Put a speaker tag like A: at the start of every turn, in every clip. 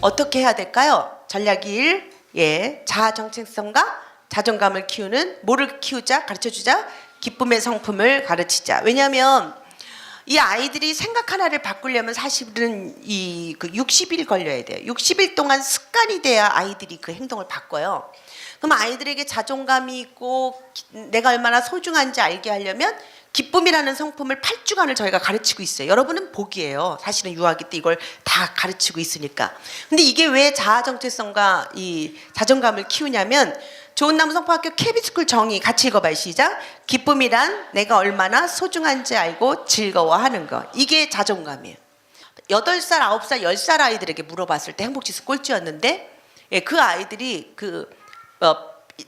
A: 어떻게 해야 될까요? 전략 1, 자아 정체성과 자존감을 키우는 뭐를 키우자? 가르쳐주자? 기쁨의 성품을 가르치자. 왜냐하면 이 아이들이 생각 하나를 바꾸려면 사실은 그 60일 걸려야 돼요. 60일 동안 습관이 돼야 아이들이 그 행동을 바꿔요. 그럼 아이들에게 자존감이 있고 내가 얼마나 소중한지 알게 하려면 기쁨이라는 성품을 8주간을 저희가 가르치고 있어요. 여러분은 복이에요. 사실은 유아기 때 이걸 다 가르치고 있으니까. 근데 이게 왜 자아 정체성과 이 자존감을 키우냐면 좋은나무 성포학교 KB스쿨 정의 같이 읽어봐요. 시작. 기쁨이란 내가 얼마나 소중한지 알고 즐거워하는 것. 이게 자존감이에요. 8살, 9살, 10살 아이들에게 물어봤을 때 행복지수 꼴찌였는데 그 아이들이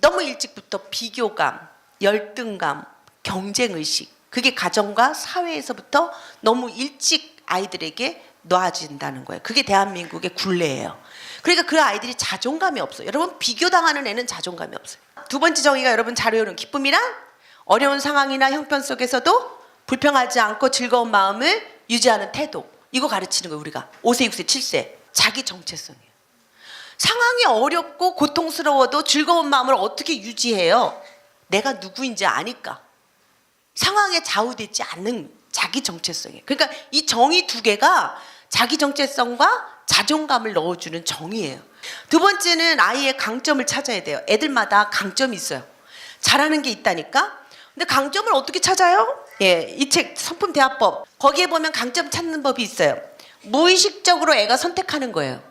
A: 너무 일찍부터 비교감, 열등감, 경쟁의식, 그게 가정과 사회에서부터 너무 일찍 아이들에게 놓아진다는 거예요. 그게 대한민국의 굴레예요. 그러니까 그 아이들이 자존감이 없어요. 여러분, 비교당하는 애는 자존감이 없어요. 두 번째 정의가 여러분 잘 외우는 기쁨이란 어려운 상황이나 형편 속에서도 불평하지 않고 즐거운 마음을 유지하는 태도. 이거 가르치는 거예요. 우리가 5세, 6세, 7세. 자기 정체성이에요. 상황이 어렵고 고통스러워도 즐거운 마음을 어떻게 유지해요? 내가 누구인지 아니까. 상황에 좌우되지 않는 자기 정체성이에요. 그러니까 이 정의 두 개가 자기 정체성과 자존감을 넣어주는 정의예요. 두 번째는 아이의 강점을 찾아야 돼요. 애들마다 강점이 있어요. 잘하는 게 있다니까. 근데 강점을 어떻게 찾아요? 이 책 성품대화법 거기에 보면 강점 찾는 법이 있어요. 무의식적으로 애가 선택하는 거예요.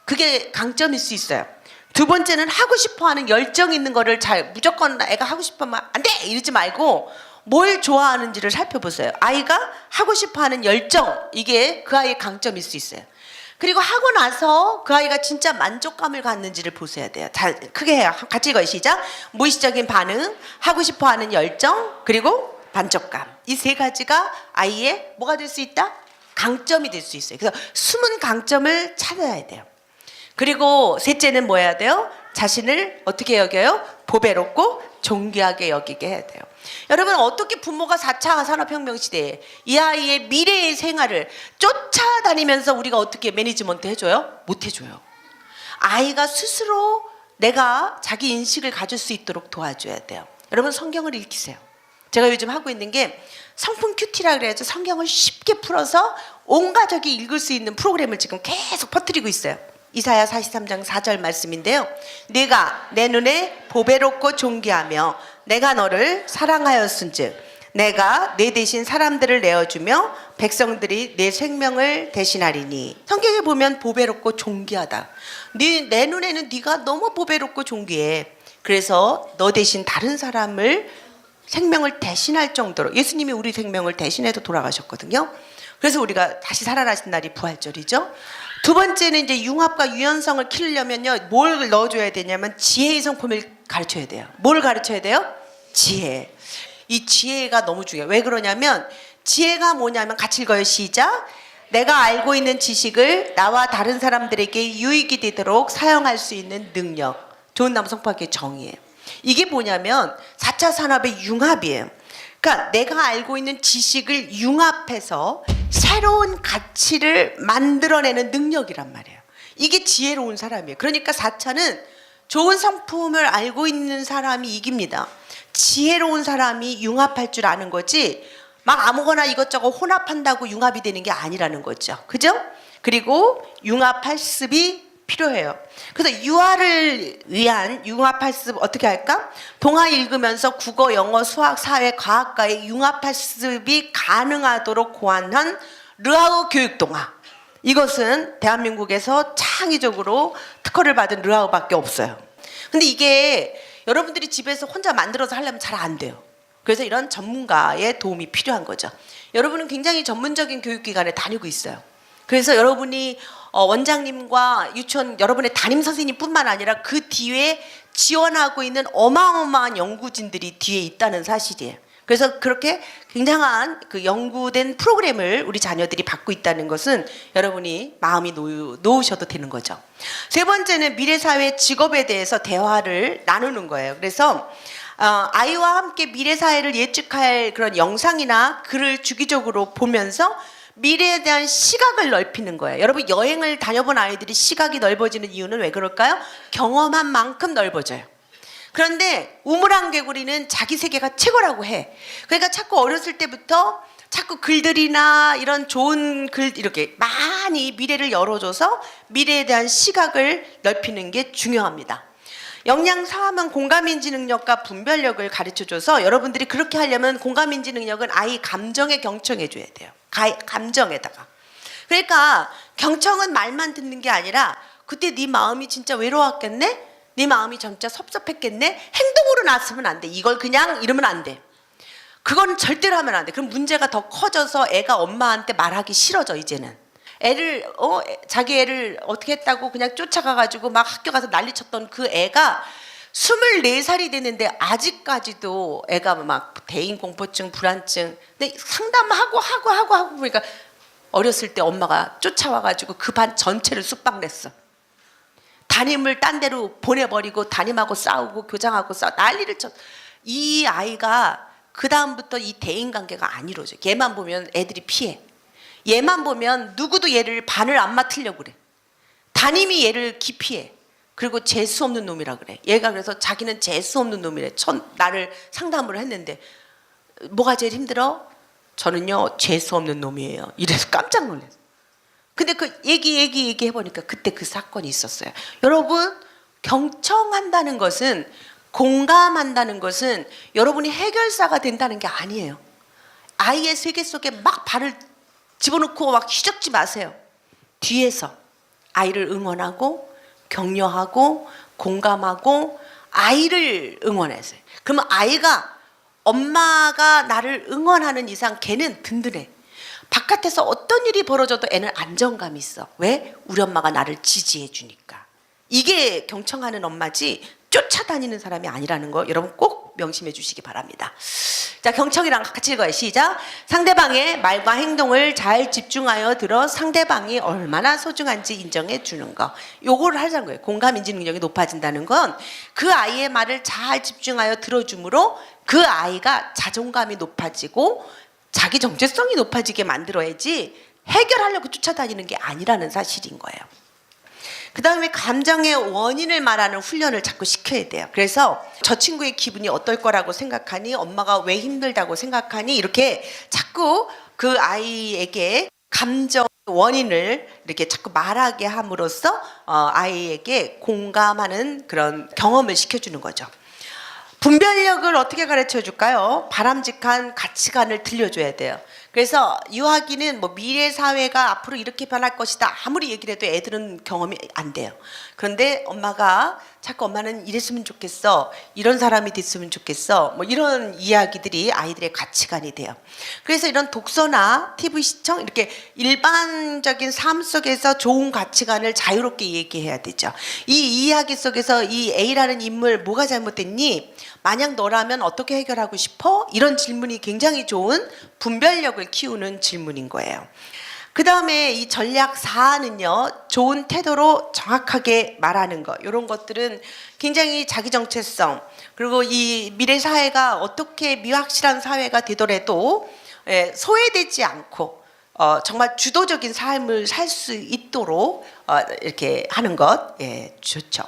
A: 그게 강점일 수 있어요. 두 번째는 하고 싶어하는 열정 있는 거를 무조건 애가 하고 싶으면 안 돼! 이러지 말고 뭘 좋아하는지를 살펴보세요. 아이가 하고 싶어하는 열정, 이게 그 아이의 강점일 수 있어요. 그리고 하고 나서 그 아이가 진짜 만족감을 갖는지를 보셔야 돼요. 잘 크게 해요. 같이 읽어요. 시작. 무의식적인 반응, 하고 싶어하는 열정, 그리고 만족감. 이 세 가지가 아이의 뭐가 될 수 있다? 강점이 될 수 있어요. 그래서 숨은 강점을 찾아야 돼요. 그리고 셋째는 뭐 해야 돼요? 자신을 어떻게 여겨요? 보배롭고 존귀하게 여기게 해야 돼요. 여러분, 어떻게 부모가 4차 산업혁명 시대에 이 아이의 미래의 생활을 쫓아다니면서 우리가 어떻게 매니지먼트 해줘요? 못 해줘요. 아이가 스스로 내가 자기 인식을 가질 수 있도록 도와줘야 돼요. 여러분, 성경을 읽히세요. 제가 요즘 하고 있는 게 성품 큐티라 그래야죠. 성경을 쉽게 풀어서 온 가족이 읽을 수 있는 프로그램을 지금 계속 퍼뜨리고 있어요. 이사야 43장 4절 말씀인데요. 네가 내 눈에 보배롭고 존귀하며 내가 너를 사랑하였은즉 내가 내 대신 사람들을 내어주며 백성들이 내 생명을 대신하리니. 성경에 보면 보배롭고 존귀하다. 내 눈에는 네가 너무 보배롭고 존귀해. 그래서 너 대신 다른 사람을 생명을 대신할 정도로, 예수님이 우리 생명을 대신해서 돌아가셨거든요. 그래서 우리가 다시 살아나신 날이 부활절이죠. 두 번째는 이제 융합과 유연성을 키우려면요, 뭘 넣어줘야 되냐면 지혜의 성품을 가르쳐야 돼요. 뭘 가르쳐야 돼요? 지혜. 이 지혜가 너무 중요해요. 왜 그러냐면 지혜가 뭐냐면 같이 읽어요. 시작. 내가 알고 있는 지식을 나와 다른 사람들에게 유익이 되도록 사용할 수 있는 능력. 좋은나무 성포학교의 정의예요. 이게 뭐냐면 4차 산업의 융합이에요. 그러니까 내가 알고 있는 지식을 융합해서 새로운 가치를 만들어내는 능력이란 말이에요. 이게 지혜로운 사람이에요. 그러니까 4차는 좋은 성품을 알고 있는 사람이 이깁니다. 지혜로운 사람이 융합할 줄 아는 거지 막 아무거나 이것저것 혼합한다고 융합이 되는 게 아니라는 거죠. 그죠? 그리고 융합할습이 필요해요. 그래서 유아를 위한 융합할습 어떻게 할까? 동화 읽으면서 국어, 영어, 수학, 사회, 과학과의 융합할습이 가능하도록 고안한 르하우 교육동화. 이것은 대한민국에서 창의적으로 특허를 받은 르하우밖에 없어요. 근데 이게 여러분들이 집에서 혼자 만들어서 하려면 잘 안 돼요. 그래서 이런 전문가의 도움이 필요한 거죠. 여러분은 굉장히 전문적인 교육기관에 다니고 있어요. 그래서 여러분이 원장님과 유치원 여러분의 담임 선생님뿐만 아니라 그 뒤에 지원하고 있는 어마어마한 연구진들이 뒤에 있다는 사실이에요. 그래서 그렇게 굉장한 그 연구된 프로그램을 우리 자녀들이 받고 있다는 것은 여러분이 마음이 놓으셔도 되는 거죠. 세 번째는 미래사회 직업에 대해서 대화를 나누는 거예요. 그래서 아이와 함께 미래사회를 예측할 그런 영상이나 글을 주기적으로 보면서 미래에 대한 시각을 넓히는 거예요. 여러분 여행을 다녀본 아이들이 시각이 넓어지는 이유는 왜 그럴까요? 경험한 만큼 넓어져요. 그런데 우물안 개구리는 자기 세계가 최고라고 해. 그러니까 자꾸 어렸을 때부터 자꾸 글들이나 이런 좋은 글 이렇게 많이 미래를 열어줘서 미래에 대한 시각을 넓히는 게 중요합니다. 역량 4하면 공감인지 능력과 분별력을 가르쳐줘서 여러분들이 그렇게 하려면 공감인지 능력은 아이 감정에 경청해줘야 돼요. 감정에다가. 그러니까 경청은 말만 듣는 게 아니라 그때 네 마음이 진짜 외로웠겠네? 네 마음이 진짜 섭섭했겠네? 행동으로 나서면 안 돼. 이걸 그냥 이러면 안 돼. 그건 절대로 하면 안 돼. 그럼 문제가 더 커져서 애가 엄마한테 말하기 싫어져 이제는. 애를 자기 애를 어떻게 했다고 그냥 쫓아가가지고 막 학교 가서 난리쳤던 그 애가 24살이 됐는데 아직까지도 애가 막 대인공포증, 불안증. 근데 상담하고 보니까 어렸을 때 엄마가 쫓아와가지고 그 반 전체를 쑥박냈어. 담임을 딴 데로 보내버리고 담임하고 싸우고 교장하고 싸우고 난리를 쳤어. 이 아이가 그 다음부터 이 대인관계가 안 이루어져. 얘만 보면 애들이 피해. 얘만 보면 누구도 얘를 반을 안 맡으려고 그래. 담임이 얘를 기피해. 그리고 재수 없는 놈이라 그래. 얘가 그래서 자기는 재수 없는 놈이래. 나를 상담을 했는데 뭐가 제일 힘들어? 저는요 재수 없는 놈이에요. 이래서 깜짝 놀랐어. 근데 그 얘기해보니까 그때 그 사건이 있었어요. 여러분 경청한다는 것은 공감한다는 것은 여러분이 해결사가 된다는 게 아니에요. 아이의 세계 속에 막 발을 집어넣고 막 휘젓지 마세요. 뒤에서 아이를 응원하고 격려하고 공감하고 아이를 응원하세요. 그러면 아이가 엄마가 나를 응원하는 이상 걔는 든든해. 바깥에서 어떤 일이 벌어져도 애는 안정감이 있어. 왜? 우리 엄마가 나를 지지해 주니까. 이게 경청하는 엄마지 쫓아다니는 사람이 아니라는 거 여러분 꼭 명심해 주시기 바랍니다. 자, 경청이랑 같이 읽어요. 시작. 상대방의 말과 행동을 잘 집중하여 들어 상대방이 얼마나 소중한지 인정해 주는 거. 요거를 하자는 거예요. 공감 인지 능력이 높아진다는 건 그 아이의 말을 잘 집중하여 들어줌으로 그 아이가 자존감이 높아지고 자기 정체성이 높아지게 만들어야지 해결하려고 쫓아다니는 게 아니라는 사실인 거예요. 그 다음에 감정의 원인을 말하는 훈련을 자꾸 시켜야 돼요. 그래서 저 친구의 기분이 어떨 거라고 생각하니, 엄마가 왜 힘들다고 생각하니, 이렇게 자꾸 그 아이에게 감정 원인을 이렇게 자꾸 말하게 함으로써 아이에게 공감하는 그런 경험을 시켜주는 거죠. 분별력을 어떻게 가르쳐 줄까요? 바람직한 가치관을 들려줘야 돼요. 그래서 유아기는 뭐 미래 사회가 앞으로 이렇게 변할 것이다 아무리 얘기를 해도 애들은 경험이 안 돼요. 그런데 엄마가 자꾸 엄마는 이랬으면 좋겠어, 이런 사람이 됐으면 좋겠어, 뭐 이런 이야기들이 아이들의 가치관이 돼요. 그래서 이런 독서나 TV 시청 이렇게 일반적인 삶 속에서 좋은 가치관을 자유롭게 얘기해야 되죠. 이 이야기 속에서 이 A라는 인물 뭐가 잘못됐니? 만약 너라면 어떻게 해결하고 싶어? 이런 질문이 굉장히 좋은 분별력을 키우는 질문인 거예요. 그 다음에 이 전략 4는요, 좋은 태도로 정확하게 말하는 것. 이런 것들은 굉장히 자기 정체성, 그리고 이 미래 사회가 어떻게 미확실한 사회가 되더라도 소외되지 않고 정말 주도적인 삶을 살 수 있도록 이렇게 하는 것 좋죠.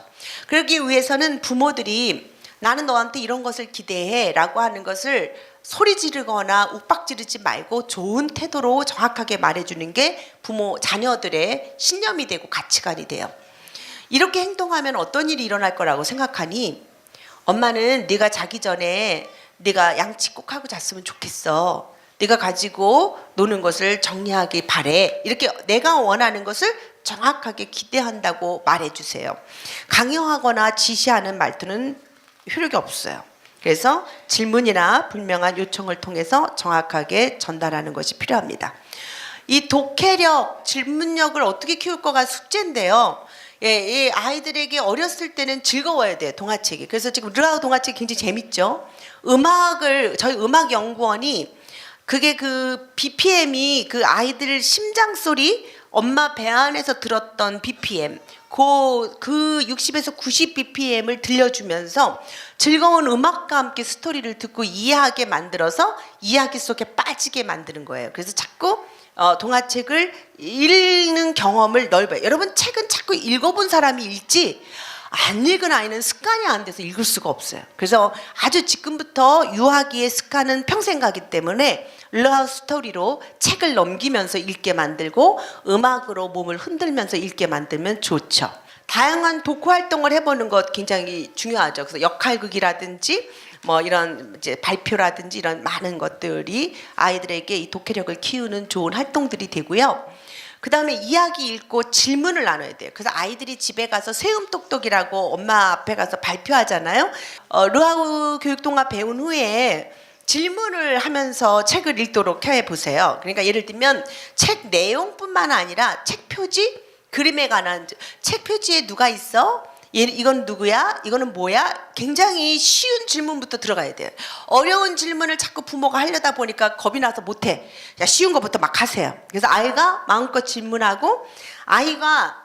A: 그러기 위해서는 부모들이 나는 너한테 이런 것을 기대해 라고 하는 것을 소리 지르거나 욱박 지르지 말고 좋은 태도로 정확하게 말해주는 게 부모, 자녀들의 신념이 되고 가치관이 돼요. 이렇게 행동하면 어떤 일이 일어날 거라고 생각하니? 엄마는 네가 자기 전에 네가 양치 꼭 하고 잤으면 좋겠어. 네가 가지고 노는 것을 정리하길 바래. 이렇게 내가 원하는 것을 정확하게 기대한다고 말해주세요. 강요하거나 지시하는 말투는 효력이 없어요. 그래서 질문이나 분명한 요청을 통해서 정확하게 전달하는 것이 필요합니다. 이 독해력, 질문력을 어떻게 키울 거가 숙제인데요. 이 아이들에게 어렸을 때는 즐거워야 돼요, 동화책이. 그래서 지금 르아우 동화책이 굉장히 재밌죠. 저희 음악연구원이 그게 그 BPM이 그 아이들 심장 소리, 엄마 배 안에서 들었던 BPM, 그 60에서 90 bpm을 들려주면서 즐거운 음악과 함께 스토리를 듣고 이해하게 만들어서 이야기 속에 빠지게 만드는 거예요. 그래서 자꾸 동화책을 읽는 경험을 넓어요. 여러분 책은 자꾸 읽어본 사람이 읽지 안 읽은 아이는 습관이 안 돼서 읽을 수가 없어요. 그래서 아주 지금부터 유아기의 습관은 평생 가기 때문에 러브 스토리로 책을 넘기면서 읽게 만들고 음악으로 몸을 흔들면서 읽게 만들면 좋죠. 다양한 독후 활동을 해보는 것 굉장히 중요하죠. 그래서 역할극이라든지 뭐 이런 이제 발표라든지 이런 많은 것들이 아이들에게 이 독해력을 키우는 좋은 활동들이 되고요. 그 다음에 이야기 읽고 질문을 나눠야 돼요. 그래서 아이들이 집에 가서 세움똑똑이라고 엄마 앞에 가서 발표하잖아요. 르하우 교육동화 배운 후에 질문을 하면서 책을 읽도록 해보세요. 그러니까 예를 들면 책 내용뿐만 아니라 책 표지, 그림에 관한 책 표지에 누가 있어? 이건 누구야? 이거는 뭐야? 굉장히 쉬운 질문부터 들어가야 돼요. 어려운 질문을 자꾸 부모가 하려다 보니까 겁이 나서 못해. 야, 쉬운 것부터 막 하세요. 그래서 아이가 마음껏 질문하고 아이가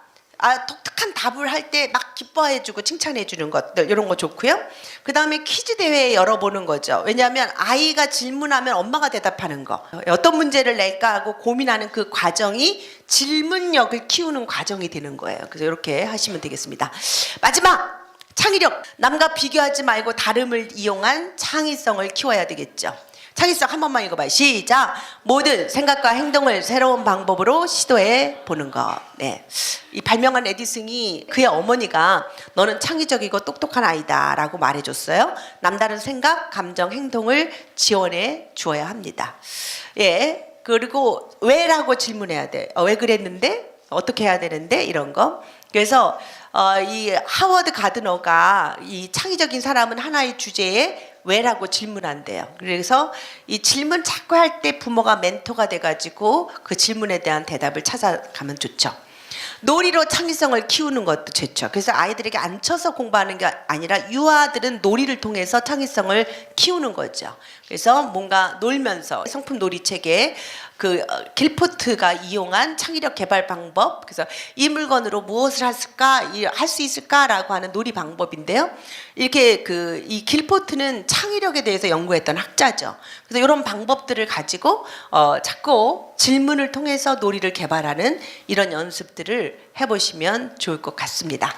A: 독특한 답을 할 때 막 기뻐해주고 칭찬해주는 것들 이런 거 좋고요. 그 다음에 퀴즈 대회 열어보는 거죠. 왜냐하면 아이가 질문하면 엄마가 대답하는 거. 어떤 문제를 낼까 하고 고민하는 그 과정이 질문력을 키우는 과정이 되는 거예요. 그래서 이렇게 하시면 되겠습니다. 마지막 창의력. 남과 비교하지 말고 다름을 이용한 창의성을 키워야 되겠죠. 창의성 한 번만 읽어봐요. 시작. 모든 생각과 행동을 새로운 방법으로 시도해 보는 것. 네. 이 발명한 에디슨이 그의 어머니가 너는 창의적이고 똑똑한 아이다 라고 말해줬어요. 남다른 생각, 감정, 행동을 지원해 주어야 합니다. 예. 그리고 왜라고 질문해야 돼. 왜 그랬는데? 어떻게 해야 되는데? 이런 거. 그래서 이 하워드 가드너가 이 창의적인 사람은 하나의 주제에 왜라고 질문한대요. 그래서 이 질문 자꾸 할 때 부모가 멘토가 돼가지고 그 질문에 대한 대답을 찾아가면 좋죠. 놀이로 창의성을 키우는 것도 좋죠. 그래서 아이들에게 앉혀서 공부하는 게 아니라 유아들은 놀이를 통해서 창의성을 키우는 거죠. 그래서 뭔가 놀면서 성품 놀이책에 그 길포트가 이용한 창의력 개발 방법, 그래서 이 물건으로 무엇을 할 수 있을까라고 하는 놀이 방법인데요. 이렇게 이 길포트는 창의력에 대해서 연구했던 학자죠. 그래서 이런 방법들을 가지고 자꾸 질문을 통해서 놀이를 개발하는 이런 연습들을 해보시면 좋을 것 같습니다.